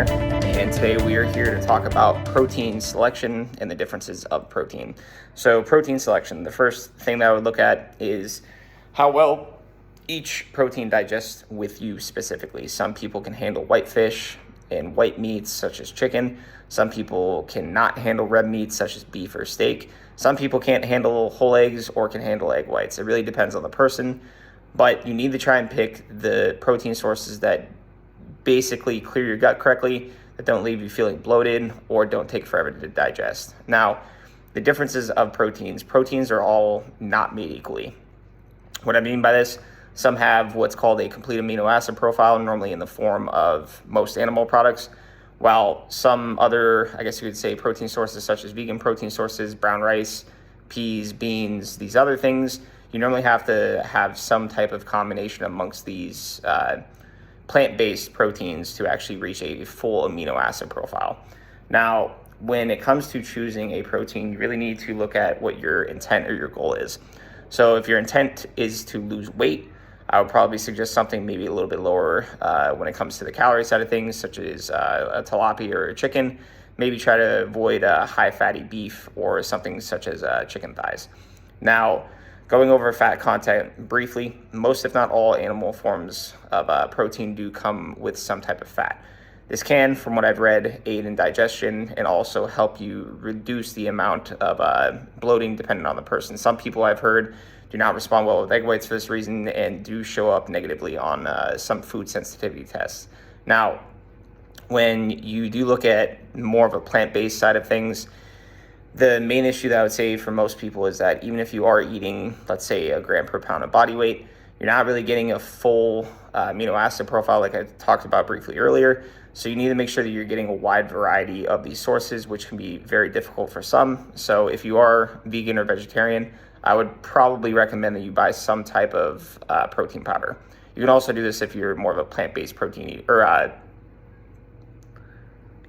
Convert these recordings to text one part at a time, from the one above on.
here, and today we are here to talk about protein selection and the differences of protein. So protein selection, the first thing that I would look at is how well each protein digests with you specifically. Some people can handle white fish and white meats such as chicken. Some people cannot handle red meats such as beef or steak. Some people can't handle whole eggs or can handle egg whites. It really depends on the person, but you need to try and pick the protein sources that basically clear your gut correctly, that don't leave you feeling bloated or don't take forever to digest. Now, the differences of proteins. Proteins are all not made equally. What I mean by this, some have what's called a complete amino acid profile, normally in the form of most animal products, while some other, I guess you could say, protein sources such as vegan protein sources, brown rice, peas, beans, these other things, you normally have to have some type of combination amongst these plant-based proteins to actually reach a full amino acid profile. Now, when it comes to choosing a protein, you really need to look at what your intent or your goal is. So if your intent is to lose weight, I would probably suggest something maybe a little bit lower when it comes to the calorie side of things, such as a tilapia or a chicken. Maybe try to avoid high fatty beef or something such as chicken thighs. Now, going over fat content briefly, most if not all animal forms of protein do come with some type of fat. This can, from what I've read, aid in digestion and also help you reduce the amount of bloating depending on the person. Some people I've heard do not respond well with egg whites for this reason and do show up negatively on some food sensitivity tests. Now, when you do look at more of a plant-based side of things, the main issue that I would say for most people is that even if you are eating, let's say, a gram per pound of body weight, you're not really getting a full amino acid profile like I talked about briefly earlier. So you need to make sure that you're getting a wide variety of these sources, which can be very difficult for some. So if you are vegan or vegetarian, I would probably recommend that you buy some type of protein powder. You can also do this if you're more of a plant-based protein eater, or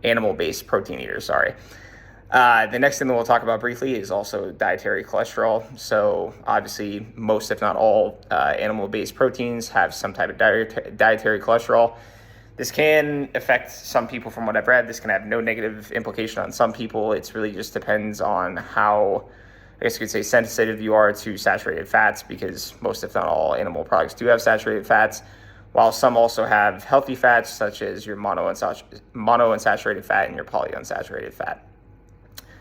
animal-based protein eater, sorry. The next thing that we'll talk about briefly is also dietary cholesterol. So obviously most, if not all, animal-based proteins have some type of dietary cholesterol. This can affect some people from what I've read. This can have no negative implication on some people. It's really just depends on how, I guess you could say, sensitive you are to saturated fats, because most, if not all, animal products do have saturated fats, while some also have healthy fats such as your monounsaturated fat and your polyunsaturated fat.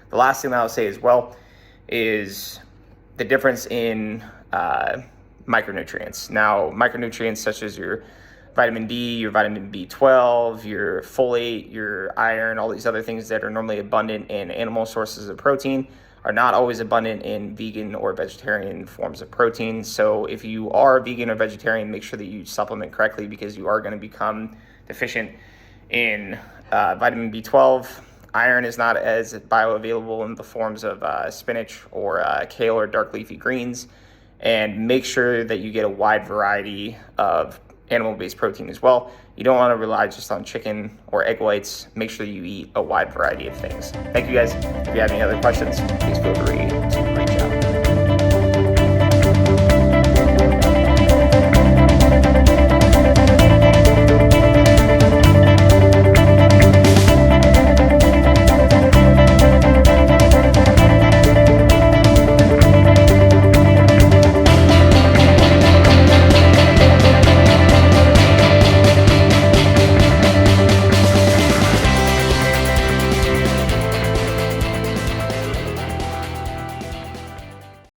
The last thing that I'll say as well is the difference in micronutrients. Now, micronutrients such as your vitamin D, your vitamin B12, your folate, your iron, all these other things that are normally abundant in animal sources of protein are not always abundant in vegan or vegetarian forms of protein. So if you are vegan or vegetarian, make sure that you supplement correctly, because you are going to become deficient in vitamin B12. Iron is not as bioavailable in the forms of spinach or kale or dark leafy greens. And make sure that you get a wide variety of animal-based protein as well. You don't want to rely just on chicken or egg whites. Make sure you eat a wide variety of things. Thank you guys. If you have any other questions, please feel free to reach